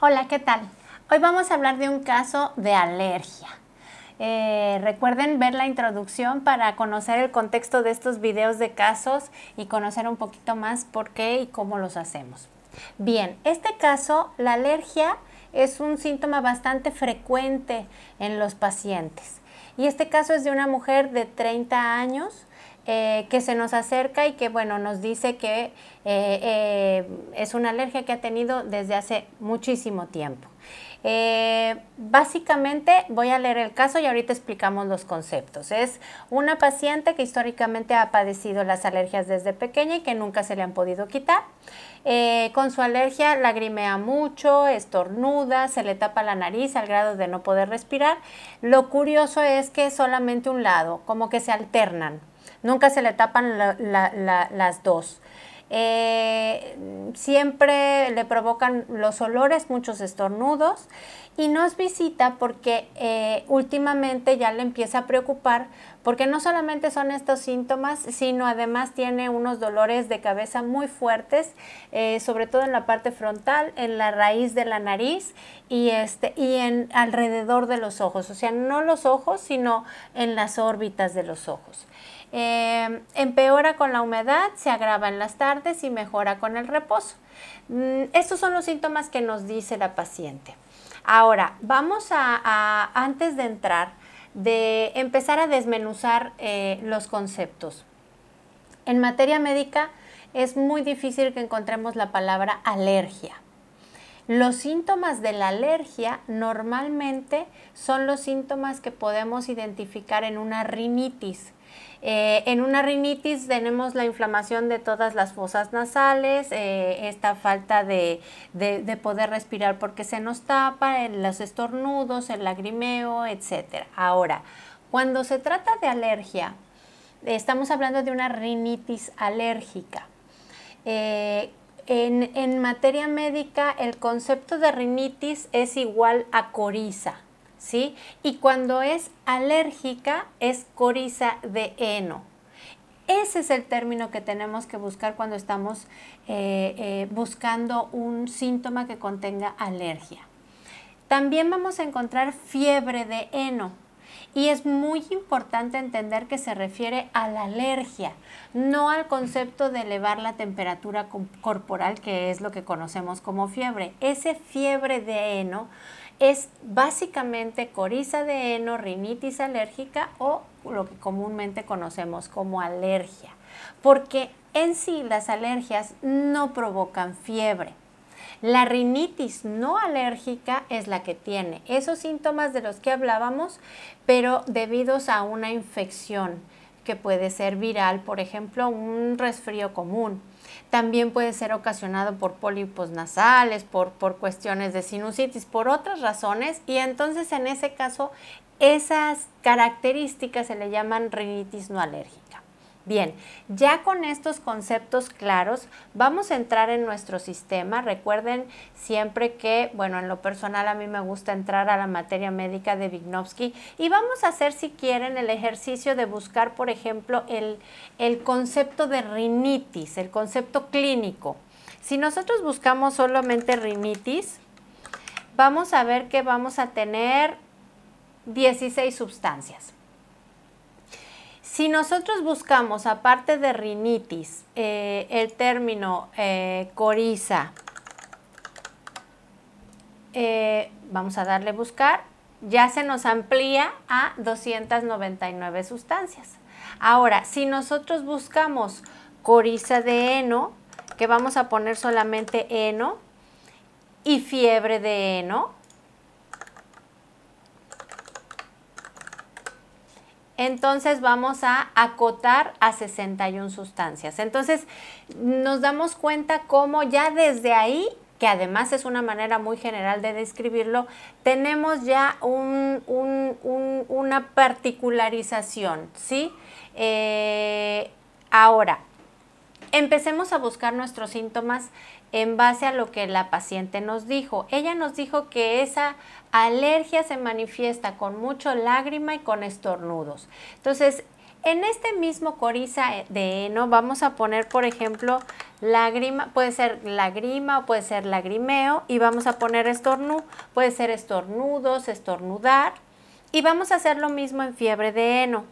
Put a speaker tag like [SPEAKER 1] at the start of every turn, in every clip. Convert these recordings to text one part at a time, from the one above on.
[SPEAKER 1] Hola, ¿qué tal? Hoy vamos a hablar de un caso de alergia. Recuerden ver la introducción para conocer el contexto de estos videos de casos y conocer un poquito más por qué y cómo los hacemos. Bien, este caso, la alergia es un síntoma bastante frecuente en los pacientes. Y este caso es de una mujer de 30 años que se nos acerca y que, bueno, nos dice que es una alergia que ha tenido desde hace muchísimo tiempo. Básicamente voy a leer el caso y ahorita explicamos los conceptos. Es una paciente que históricamente ha padecido las alergias desde pequeña y que nunca se le han podido quitar. Con su alergia lagrimea mucho, estornuda, se le tapa la nariz al grado de no poder respirar. Lo curioso es que solamente un lado, como que se alternan, nunca se le tapan las dos. Siempre le provocan los olores, muchos estornudos, y nos visita porque últimamente ya le empieza a preocupar porque no solamente son estos síntomas, sino además tiene unos dolores de cabeza muy fuertes, sobre todo en la parte frontal, en la raíz de la nariz y alrededor de los ojos, o sea, no los ojos, sino en las órbitas de los ojos. Empeora con la humedad, se agrava en las tardes y mejora con el reposo. Estos son los síntomas que nos dice la paciente. Ahora, vamos antes de empezar a desmenuzar los conceptos. En materia médica es muy difícil que encontremos la palabra alergia. Los síntomas de la alergia normalmente son los síntomas que podemos identificar en una rinitis. En una rinitis tenemos la inflamación de todas las fosas nasales, esta falta de poder respirar porque se nos tapa, los estornudos, el lagrimeo, etc. Ahora, cuando se trata de alergia, estamos hablando de una rinitis alérgica. En materia médica, el concepto de rinitis es igual a coriza, ¿sí? Y cuando es alérgica, es coriza de heno. Ese es el término que tenemos que buscar cuando estamos buscando un síntoma que contenga alergia. También vamos a encontrar fiebre de heno. Y es muy importante entender que se refiere a la alergia, no al concepto de elevar la temperatura corporal, que es lo que conocemos como fiebre. Ese fiebre de heno es básicamente coriza de heno, rinitis alérgica o lo que comúnmente conocemos como alergia, porque en sí las alergias no provocan fiebre. La rinitis no alérgica es la que tiene esos síntomas de los que hablábamos, pero debidos a una infección que puede ser viral, por ejemplo, un resfrío común. También puede ser ocasionado por pólipos nasales, por cuestiones de sinusitis, por otras razones, y entonces en ese caso esas características se le llaman rinitis no alérgica. Bien, ya con estos conceptos claros vamos a entrar en nuestro sistema. Recuerden siempre que, bueno, en lo personal a mí me gusta entrar a la materia médica de Vygotsky y vamos a hacer, si quieren, el ejercicio de buscar, por ejemplo, el concepto de rinitis, el concepto clínico. Si nosotros buscamos solamente rinitis, vamos a ver que vamos a tener 16 sustancias. Si nosotros buscamos, aparte de rinitis, el término coriza, vamos a darle buscar, ya se nos amplía a 299 sustancias. Ahora, si nosotros buscamos coriza de heno, que vamos a poner solamente heno, y fiebre de heno, entonces vamos a acotar a 61 sustancias. Entonces nos damos cuenta cómo ya desde ahí, que además es una manera muy general de describirlo, tenemos ya una particularización, ¿sí? Ahora, empecemos a buscar nuestros síntomas en base a lo que la paciente nos dijo. Ella nos dijo que esa alergia se manifiesta con mucho lágrima y con estornudos. Entonces, En este mismo coriza de heno vamos a poner, por ejemplo, lágrima, puede ser lagrima o puede ser lagrimeo, y vamos a poner puede ser estornudos, estornudar, y vamos a hacer lo mismo en fiebre de heno.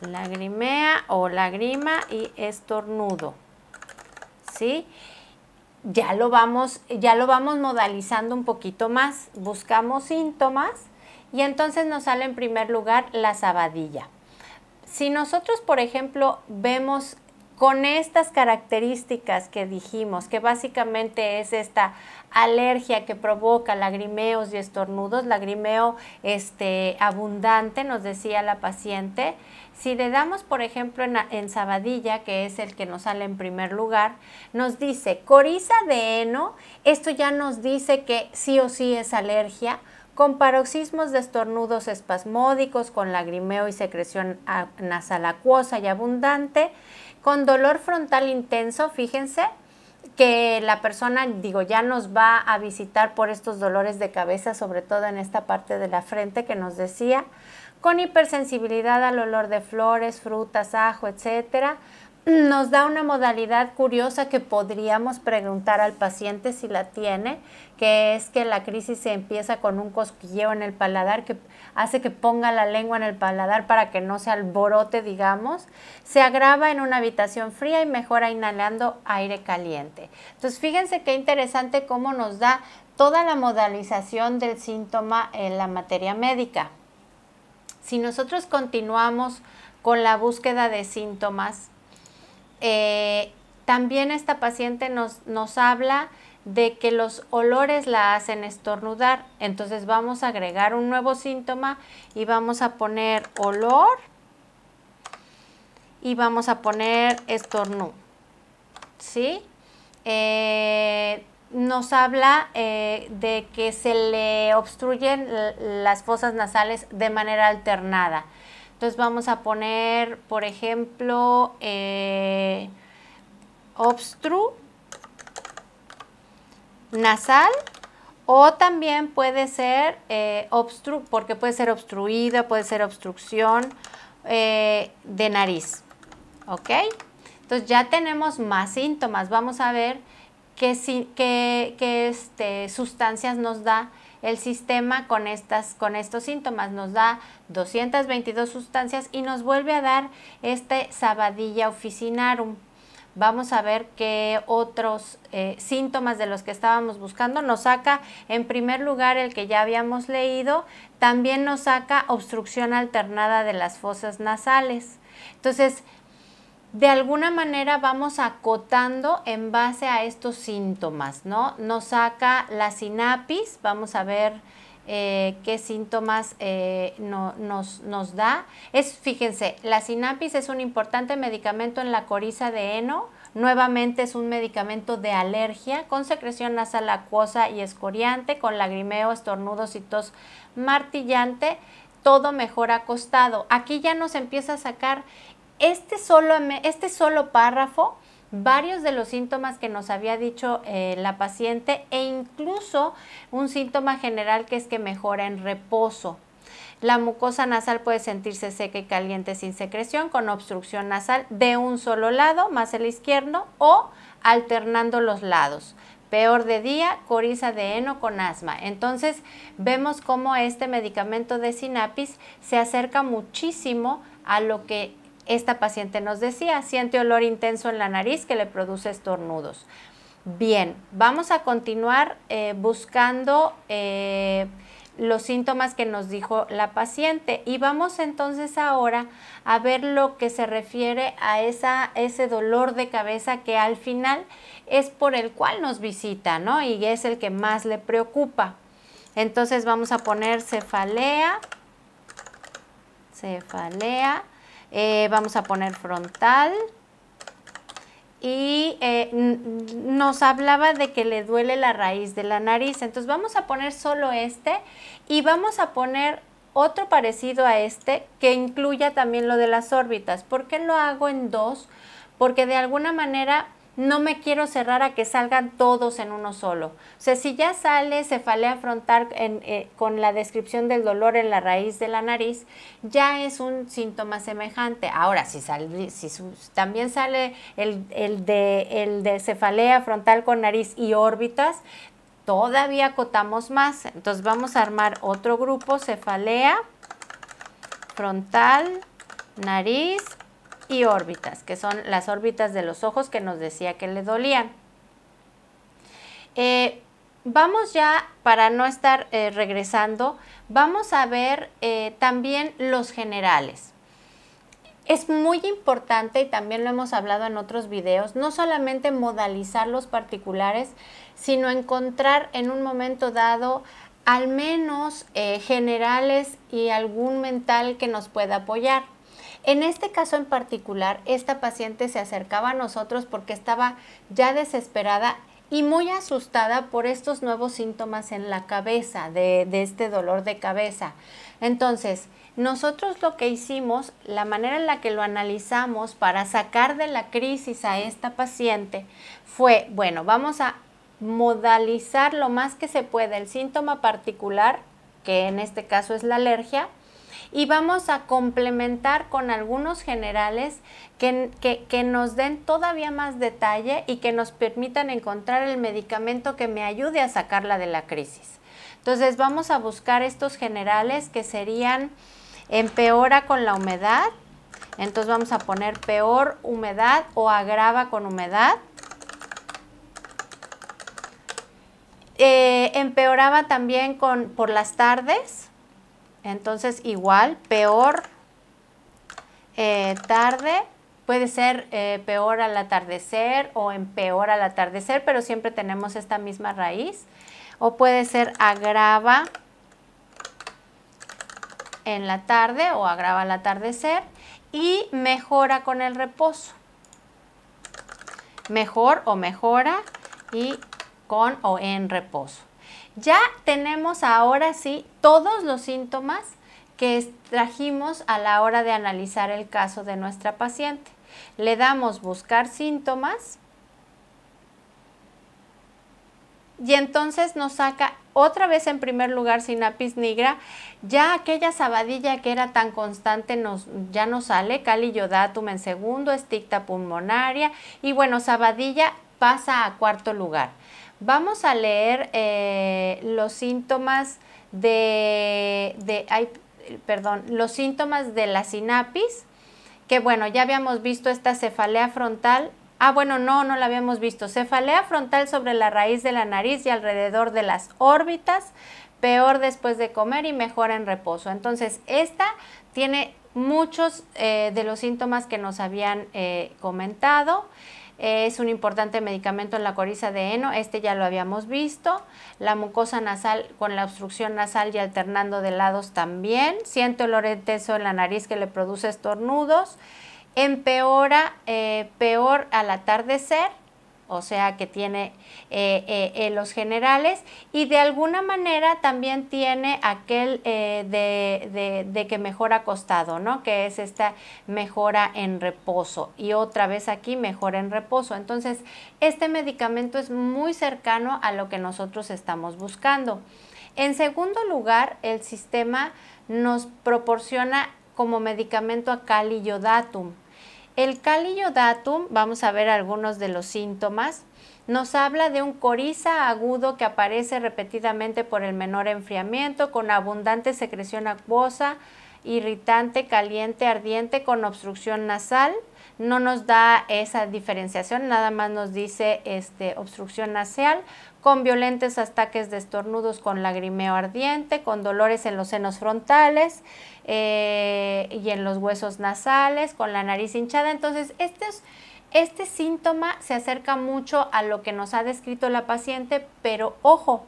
[SPEAKER 1] Lagrimea o lagrima y estornudo, ¿sí? Ya lo vamos modalizando un poquito más. Buscamos síntomas y entonces nos sale en primer lugar la sabadilla. Si nosotros, por ejemplo, vemos con estas características que dijimos, que básicamente es esta alergia que provoca lagrimeos y estornudos, lagrimeo abundante, nos decía la paciente. Si le damos, por ejemplo, en sabadilla, que es el que nos sale en primer lugar, nos dice coriza de heno. Esto ya nos dice que sí o sí es alergia, con paroxismos de estornudos espasmódicos, con lagrimeo y secreción nasal acuosa y abundante, con dolor frontal intenso. Fíjense que la persona, ya nos va a visitar por estos dolores de cabeza, sobre todo en esta parte de la frente que nos decía, con hipersensibilidad al olor de flores, frutas, ajo, etcétera. Nos da una modalidad curiosa que podríamos preguntar al paciente si la tiene, que es que la crisis se empieza con un cosquilleo en el paladar que hace que ponga la lengua en el paladar para que no se alborote, se agrava en una habitación fría y mejora inhalando aire caliente. Entonces, fíjense qué interesante cómo nos da toda la modalización del síntoma en la materia médica. Si nosotros continuamos con la búsqueda de síntomas, también esta paciente nos habla de que los olores la hacen estornudar. Entonces vamos a agregar un nuevo síntoma y vamos a poner olor y vamos a poner estornudo, ¿sí? Nos habla de que se le obstruyen las fosas nasales de manera alternada. Entonces vamos a poner, por ejemplo, obstru nasal, o también puede ser obstru, porque puede ser obstruida, puede ser obstrucción de nariz, ¿ok? Entonces ya tenemos más síntomas. Vamos a ver qué sustancias nos da el sistema con estos síntomas. Nos da 222 sustancias y nos vuelve a dar Sabadilla officinarum. Vamos a ver qué otros síntomas de los que estábamos buscando nos saca. En primer lugar, el que ya habíamos leído, también nos saca obstrucción alternada de las fosas nasales. Entonces, de alguna manera vamos acotando en base a estos síntomas, ¿no? Nos saca la sinapis. Vamos a ver qué síntomas nos da. Fíjense, la sinapis es un importante medicamento en la coriza de heno. Nuevamente es un medicamento de alergia con secreción nasal acuosa y escoriante, con lagrimeo, estornudos y tos martillante. Todo mejor acostado. Aquí ya nos empieza a sacar este solo párrafo, varios de los síntomas que nos había dicho la paciente, e incluso un síntoma general que es que mejora en reposo. La mucosa nasal puede sentirse seca y caliente sin secreción, con obstrucción nasal de un solo lado, más el izquierdo, o alternando los lados. Peor de día, coriza de heno con asma. Entonces vemos cómo este medicamento de sinapis se acerca muchísimo a lo que esta paciente nos decía. Siente olor intenso en la nariz que le produce estornudos. Bien, vamos a continuar buscando los síntomas que nos dijo la paciente, y vamos entonces ahora a ver lo que se refiere a ese dolor de cabeza que al final es por el cual nos visita, ¿no? Y es el que más le preocupa. Entonces vamos a poner cefalea, vamos a poner frontal, y nos hablaba de que le duele la raíz de la nariz. Entonces vamos a poner solo y vamos a poner otro parecido a que incluya también lo de las órbitas. ¿Por qué lo hago en dos? Porque de alguna manera no me quiero cerrar a que salgan todos en uno solo. O sea, si ya sale cefalea frontal con la descripción del dolor en la raíz de la nariz, ya es un síntoma semejante. Ahora, si también sale el de cefalea frontal con nariz y órbitas, todavía acotamos más. Entonces vamos a armar otro grupo, cefalea frontal, nariz y órbitas, que son las órbitas de los ojos que nos decía que le dolían. Vamos ya, para no estar regresando, vamos a ver también los generales. Es muy importante, y también lo hemos hablado en otros videos, no solamente modalizar los particulares, sino encontrar en un momento dado al menos generales y algún mental que nos pueda apoyar. En este caso en particular, esta paciente se acercaba a nosotros porque estaba ya desesperada y muy asustada por estos nuevos síntomas en la cabeza, de este dolor de cabeza. Entonces, nosotros lo que hicimos, la manera en la que lo analizamos para sacar de la crisis a esta paciente fue, bueno, vamos a modalizar lo más que se pueda el síntoma particular, que en este caso es la alergia, y vamos a complementar con algunos generales que nos den todavía más detalle y que nos permitan encontrar el medicamento que me ayude a sacarla de la crisis. Entonces vamos a buscar estos generales que serían empeora con la humedad. Entonces vamos a poner peor humedad o agrava con humedad. Empeoraba también por las tardes. Entonces igual, peor tarde, puede ser peor al atardecer o empeora al atardecer, pero siempre tenemos esta misma raíz. O puede ser agrava en la tarde o agrava al atardecer y mejora con el reposo. Mejor o mejora y con o en reposo. Ya tenemos ahora sí todos los síntomas que trajimos a la hora de analizar el caso de nuestra paciente. Le damos buscar síntomas y entonces nos saca otra vez en primer lugar sinapis nigra. Ya aquella sabadilla que era tan constante ya nos sale, cali iodatum en segundo, esticta pulmonaria y bueno, sabadilla pasa a cuarto lugar. Vamos a leer los síntomas los síntomas de la sinapis, que bueno, ya habíamos visto esta cefalea frontal. Ah, bueno, no la habíamos visto. Cefalea frontal sobre la raíz de la nariz y alrededor de las órbitas, peor después de comer y mejor en reposo. Entonces, esta tiene muchos de los síntomas que nos habían comentado. Es un importante medicamento en la coriza de heno, este ya lo habíamos visto. La mucosa nasal con la obstrucción nasal y alternando de lados también. Siente olor intenso en la nariz que le produce estornudos. Empeora peor al atardecer, o sea que tiene los generales y de alguna manera también tiene aquel de que mejora acostado, ¿no? Que es esta mejora en reposo y otra vez aquí mejora en reposo. Entonces, este medicamento es muy cercano a lo que nosotros estamos buscando. En segundo lugar, el sistema nos proporciona como medicamento a cali iodatum. El cali iodatum, vamos a ver algunos de los síntomas, nos habla de un coriza agudo que aparece repetidamente por el menor enfriamiento, con abundante secreción acuosa, irritante, caliente, ardiente, con obstrucción nasal. No nos da esa diferenciación, nada más nos dice obstrucción nasal, con violentos ataques de estornudos con lagrimeo ardiente, con dolores en los senos frontales y en los huesos nasales, con la nariz hinchada. Entonces, este síntoma se acerca mucho a lo que nos ha descrito la paciente, pero ojo,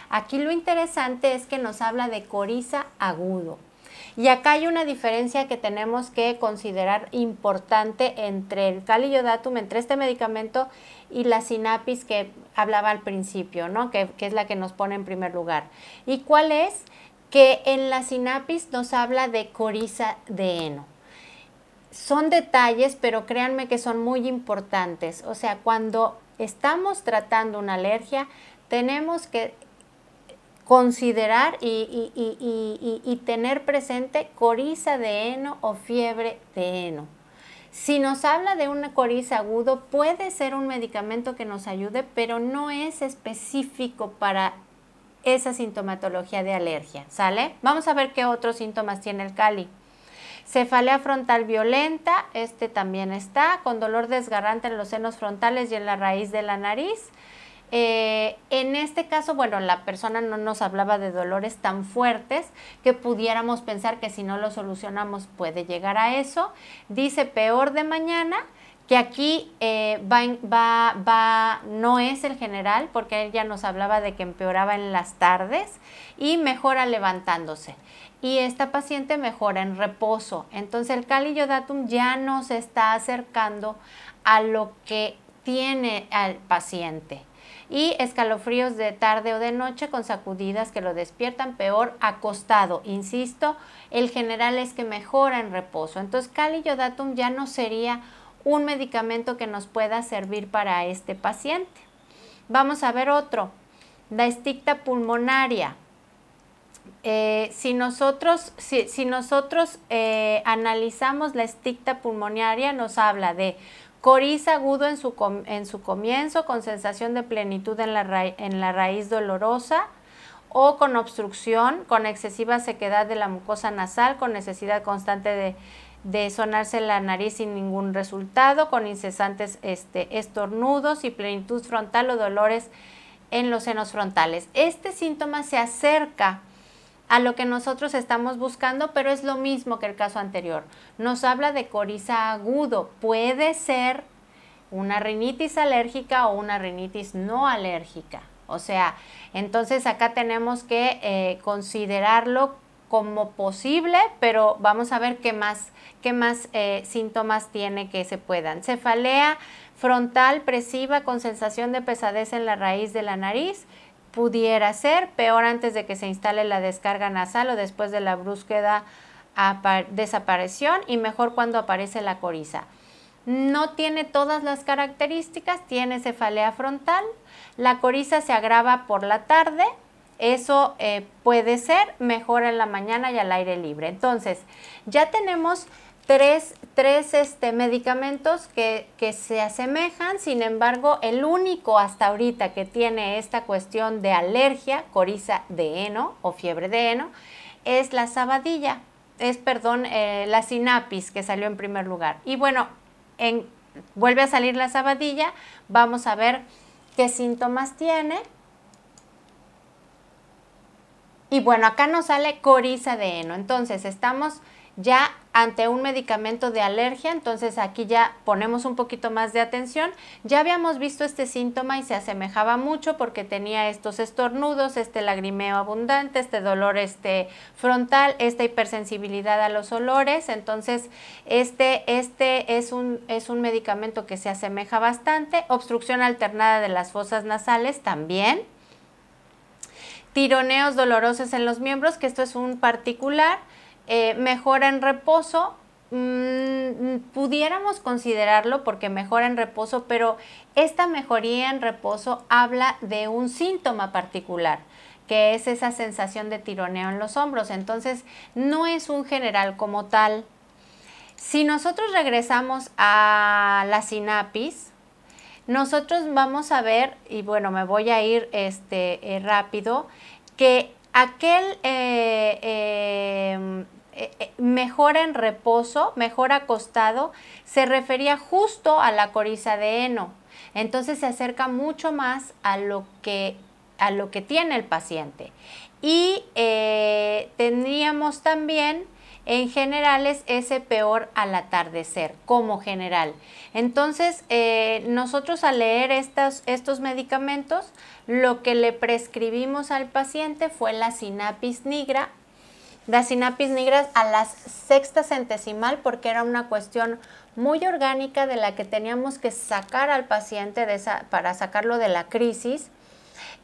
[SPEAKER 1] aquí lo interesante es que nos habla de coriza agudo. Y acá hay una diferencia que tenemos que considerar importante entre el cali iodatum, entre este medicamento y la sinapis que hablaba al principio, ¿no? Que es la que nos pone en primer lugar. ¿Y cuál es? Que en la sinapis nos habla de coriza de heno. son detalles, pero créanme que son muy importantes. O sea, cuando estamos tratando una alergia, tenemos que considerar y tener presente coriza de heno o fiebre de heno. Si nos habla de una coriza agudo, puede ser un medicamento que nos ayude, pero no es específico para esa sintomatología de alergia, ¿sale? Vamos a ver qué otros síntomas tiene el Kali. Cefalea frontal violenta, este también está, con dolor desgarrante en los senos frontales y en la raíz de la nariz. En este caso, bueno, la persona no nos hablaba de dolores tan fuertes que pudiéramos pensar que si no lo solucionamos puede llegar a eso. Dice peor de mañana, que aquí no es el general, porque ella nos hablaba de que empeoraba en las tardes y mejora levantándose. Y esta paciente mejora en reposo. Entonces el Kali Iodatum ya nos está acercando a lo que tiene al paciente. Y escalofríos de tarde o de noche con sacudidas que lo despiertan, peor acostado. Insisto, el general es que mejora en reposo. Entonces Kali Iodatum ya no sería un medicamento que nos pueda servir para este paciente. Vamos a ver otro, la esticta pulmonaria. Si nosotros analizamos la esticta pulmonaria, nos habla de coriza agudo en su comienzo, con sensación de plenitud en la raíz dolorosa, o con obstrucción, con excesiva sequedad de la mucosa nasal, con necesidad constante de sonarse la nariz sin ningún resultado, con incesantes estornudos y plenitud frontal o dolores en los senos frontales. Este síntoma se acerca a lo que nosotros estamos buscando, pero es lo mismo que el caso anterior. Nos habla de coriza agudo. Puede ser una rinitis alérgica o una rinitis no alérgica. O sea, entonces acá tenemos que considerarlo como posible, pero vamos a ver qué más síntomas tiene que se puedan. Cefalea frontal presiva con sensación de pesadez en la raíz de la nariz. Pudiera ser peor antes de que se instale la descarga nasal o después de la brusca desaparición, y mejor cuando aparece la coriza. No tiene todas las características, tiene cefalea frontal, la coriza se agrava por la tarde, eso puede ser, mejor en la mañana y al aire libre. Entonces, ya tenemos tres medicamentos que se asemejan. Sin embargo, el único hasta ahorita que tiene esta cuestión de alergia, coriza de heno o fiebre de heno, es la sabadilla, la sinapis, que salió en primer lugar. Y bueno, vuelve a salir la sabadilla, vamos a ver qué síntomas tiene. Y bueno, acá nos sale coriza de heno. Entonces, estamos ya ante un medicamento de alergia, entonces aquí ya ponemos un poquito más de atención. Ya habíamos visto este síntoma y se asemejaba mucho porque tenía estos estornudos, este lagrimeo abundante, este dolor frontal, esta hipersensibilidad a los olores. Entonces este es un medicamento que se asemeja bastante. Obstrucción alternada de las fosas nasales también. Tironeos dolorosos en los miembros, que esto es un particular. Mejora en reposo, pudiéramos considerarlo porque mejora en reposo, pero esta mejoría en reposo habla de un síntoma particular, que es esa sensación de tironeo en los hombros. Entonces, no es un general como tal. Si nosotros regresamos a la sinapis, nosotros vamos a ver, y bueno, me voy a ir rápido, que aquel mejora en reposo, mejora acostado, se refería justo a la coriza de heno. Entonces se acerca mucho más a lo que tiene el paciente. Y tendríamos también en generales ese peor al atardecer, como general. Entonces, nosotros al leer estos medicamentos, lo que le prescribimos al paciente fue la sinapis nigra. La sinapis nigra a la sexta centesimal, porque era una cuestión muy orgánica de la que teníamos que sacar al paciente para sacarlo de la crisis,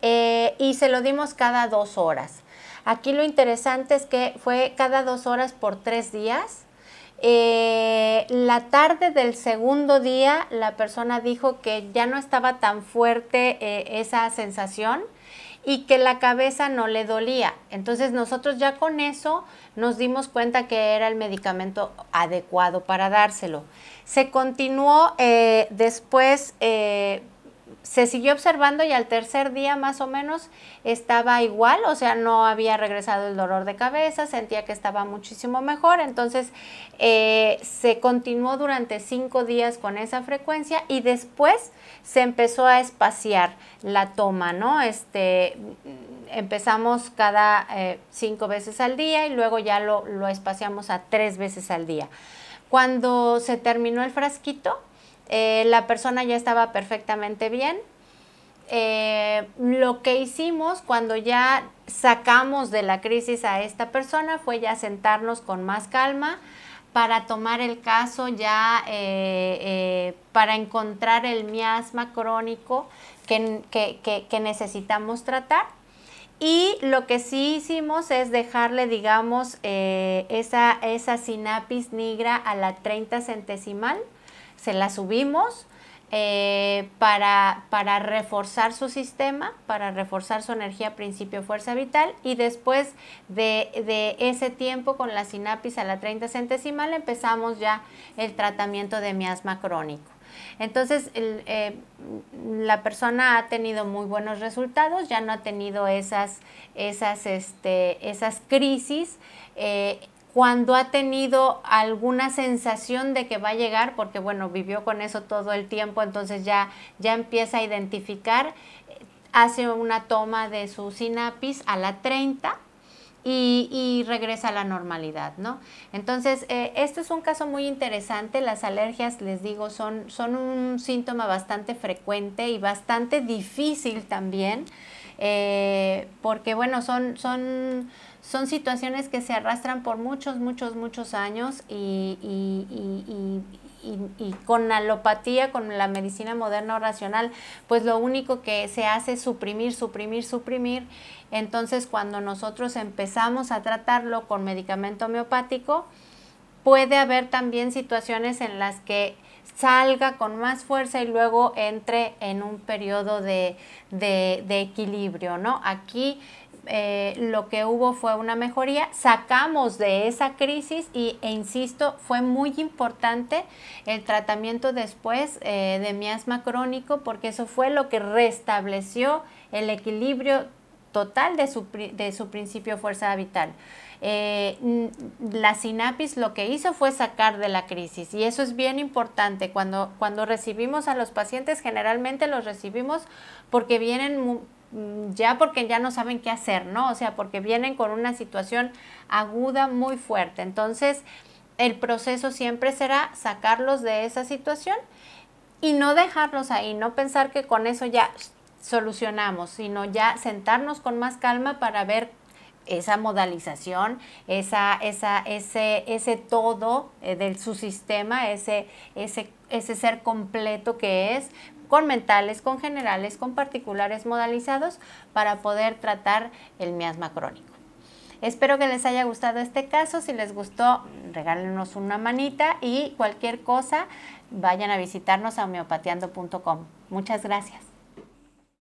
[SPEAKER 1] y se lo dimos cada 2 horas. Aquí lo interesante es que fue cada 2 horas por 3 días, La tarde del segundo día la persona dijo que ya no estaba tan fuerte esa sensación y que la cabeza no le dolía. Entonces nosotros ya con eso nos dimos cuenta que era el medicamento adecuado para dárselo. Se continuó después, se siguió observando y al tercer día más o menos estaba igual, o sea, no había regresado el dolor de cabeza, sentía que estaba muchísimo mejor, entonces se continuó durante 5 días con esa frecuencia y después se empezó a espaciar la toma, ¿no? Empezamos cada 5 veces al día y luego ya lo espaciamos a 3 veces al día. Cuando se terminó el frasquito, la persona ya estaba perfectamente bien. Lo que hicimos cuando ya sacamos de la crisis a esta persona fue ya sentarnos con más calma para tomar el caso ya para encontrar el miasma crónico que necesitamos tratar. Y lo que sí hicimos es dejarle, digamos, esa sinapis nigra a la 30 centesimal. Se la subimos para reforzar su sistema, para reforzar su energía, principio, fuerza vital. Y después de ese tiempo con la sinapis a la 30 centesimal empezamos ya el tratamiento de miasma crónico. Entonces, la persona ha tenido muy buenos resultados, ya no ha tenido esas crisis. Cuando ha tenido alguna sensación de que va a llegar, porque bueno, vivió con eso todo el tiempo, entonces ya empieza a identificar, hace una toma de su sinapis a la 30 y regresa a la normalidad, ¿no? Entonces, este es un caso muy interesante. Las alergias, les digo, son un síntoma bastante frecuente y bastante difícil también, porque bueno, son situaciones que se arrastran por muchos años y con la alopatía, con la medicina moderna o racional, pues lo único que se hace es suprimir. Entonces, cuando nosotros empezamos a tratarlo con medicamento homeopático, puede haber también situaciones en las que salga con más fuerza y luego entre en un periodo de equilibrio, ¿no? Aquí lo que hubo fue una mejoría, sacamos de esa crisis e insisto, fue muy importante el tratamiento después de miasma crónico, porque eso fue lo que restableció el equilibrio total de su principio fuerza vital. La sinapis lo que hizo fue sacar de la crisis y eso es bien importante. Cuando recibimos a los pacientes, generalmente los recibimos porque vienen porque ya no saben qué hacer, ¿no? O sea, porque vienen con una situación aguda muy fuerte. Entonces, el proceso siempre será sacarlos de esa situación y no dejarlos ahí, no pensar que con eso ya solucionamos, sino ya sentarnos con más calma para ver esa modalización, ese todo de su sistema, ese ser completo que es, con mentales, con generales, con particulares modalizados, para poder tratar el miasma crónico. Espero que les haya gustado este caso. Si les gustó, regálenos una manita y cualquier cosa, vayan a visitarnos a homeopatiando.com. Muchas gracias.